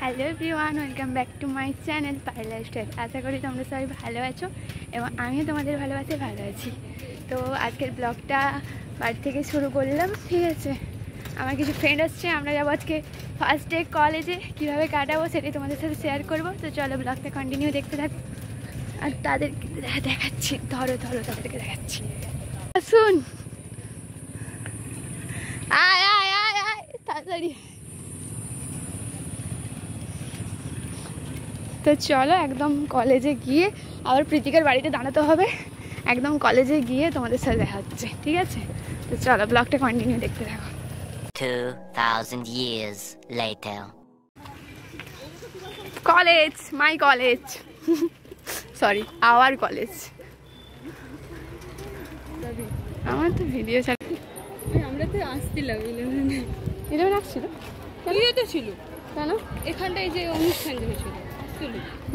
Hello everyone, welcome back to my channel Payel lifestyle. আশা করি তোমরা সবাই ভালো আছো এবং আমিও তোমাদের ভালোবাসে ভালো আছি। তো আজকের ব্লগটা বাড়ি থেকে শুরু করলাম, ঠিক আছে। আমার কিছু ফ্রেন্ড আসছে, আমরা যাবো আজকে ফার্স্ট ডে কলেজে, কীভাবে কাটাবো সেটাই তোমাদের সাথে শেয়ার করবো। তো চলো ব্লগটা কন্টিনিউ দেখতে থাকো আর তাদেরকে দেখাচ্ছি। ধরো তাদেরকে দেখাচ্ছি। শুন, আয় আয় আয় আয় তাড়াতাড়ি। তো চলো একদম কলেজে গিয়ে আবার প্রীতিকার বাড়িতে দাঁড়াতে হবে। একদম কলেজে গিয়ে তোমাদের সাথে দেখা হচ্ছে, ঠিক আছে। তো চলো ব্লগটা কন্টিনিউ দেখতে থাকো। 2000 years later. College, my college, sorry our college. আমার তো ভিডিও আমরা তো আসছিলাম 11 আসছিল, তো ছিল কেন এখানটায় যে অনুষ্ঠান হয়েছিল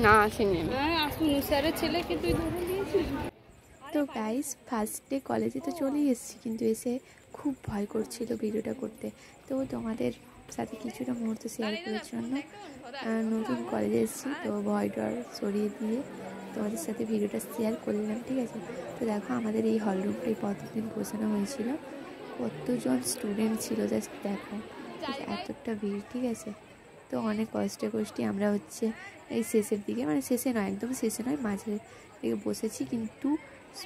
না আসেনি আমি। আসুন স্যারের ছেলেকে তুই ধরে দিয়েছিস। তো গাইস ফার্স্ট ডে কলেজে তো চলেই এসেছি, কিন্তু এসে খুব ভয় করছিল ভিডিওটা করতে। তো তোমাদের সাথে কিছুটা মুহূর্ত শেয়ার করার জন্য নতুন কলেজে এসেছি, তো ভয় ডর সরিয়ে দিয়ে তোমাদের সাথে ভিডিওটা শেয়ার করলাম, ঠিক আছে। তো দেখো আমাদের এই হলরুমটাই প্রতিদিন বসানো হয়েছিল, কতজন স্টুডেন্ট ছিল জাস্ট দেখো, এতটা ভিড়, ঠিক আছে। তো অনেক কষ্টে আমরা হচ্ছে এই শেষের দিকে, মানে শেষে নয়, একদম শেষে নয়, মাঝের দিকে বসেছি। কিন্তু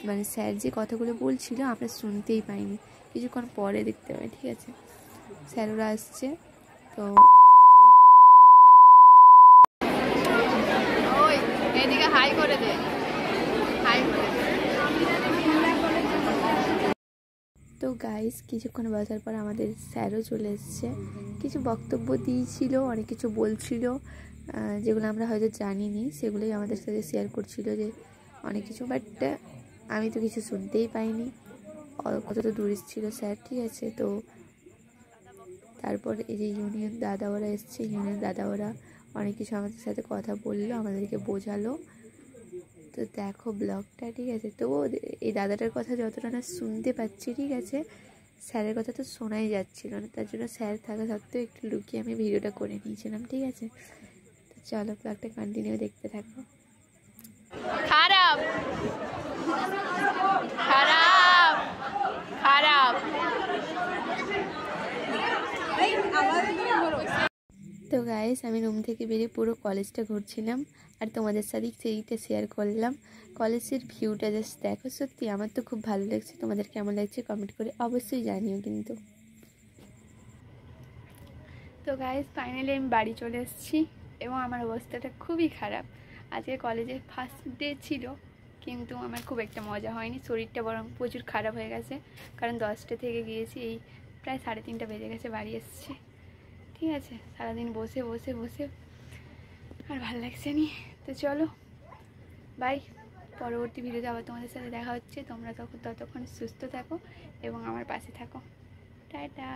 মানে স্যার যে কথাগুলো বলছিল আমরা শুনতেই পাইনি, কিছুক্ষণ পরে দেখতে পাই, ঠিক আছে। স্যাররা আসছে, তো ওই এইদিকে হাই করে দে, হাই করে দে। তো গাইস কিছুক্ষণ বসার পর আমাদের স্যারও চলে এসছে, কিছু বক্তব্য দিয়েছিল, অনেক কিছু বলছিল যেগুলো আমরা হয়তো জানিনি, সেগুলোই আমাদের সাথে শেয়ার করছিল যে অনেক কিছু, বাট আমি তো কিছু শুনতেই পাইনি, কতটা দূরে ছিল স্যার, ঠিক আছে। তো তারপর এই যে ইউনিয়ন দাদা ওরা এসছে, ইউনিয়ন দাদা ওরা অনেক কিছু আমাদের সাথে কথা বললো, আমাদেরকে বোঝালো। তো দেখো ব্লগটা, ঠিক আছে। তো এই দাদাটার কথা যতটা না শুনতে পাচ্ছি, ঠিক আছে, স্যারের কথা তো শোনাই যাচ্ছিল না, তার জন্য স্যার থাকা সত্ত্বেও একটু লুকিয়ে আমি ভিডিওটা করে নিয়েছিলাম, ঠিক আছে। তো চলো ব্লগটা কন্টিনিউ দেখতে থাকো। খারাপ খারাপ খারাপ। তো গাইস আমি রুম থেকে বেরিয়ে পুরো কলেজটা ঘুরছিলাম আর তোমাদের সাথে সেইটা শেয়ার করলাম। কলেজের ভিউটা জাস্ট দেখো, সত্যি আমার তো খুব ভালো লাগছে। তোমাদের কেমন লাগছে কমেন্ট করে অবশ্যই জানিও কিন্তু। তো গাইস ফাইনালি আমি বাড়ি চলে এসেছি এবং আমার অবস্থাটা খুবই খারাপ। আজকে কলেজে ফার্স্ট ডে ছিল, কিন্তু আমার খুব একটা মজা হয়নি, শরীরটা বরং প্রচুর খারাপ হয়ে গেছে। কারণ 10টা থেকে গিয়েছি, এই প্রায় 3:30 বেজে গেছে বাড়ি এসেছি, ঠিক আছে। সারাদিন বসে বসে বসে আর ভালো লাগছে নি। তো চলো বাই, পরবর্তী ভিডিওতে আবার তোমাদের সাথে দেখা হচ্ছে। তোমরা ততক্ষণ সুস্থ থাকো এবং আমার পাশে থাকো। টাটা।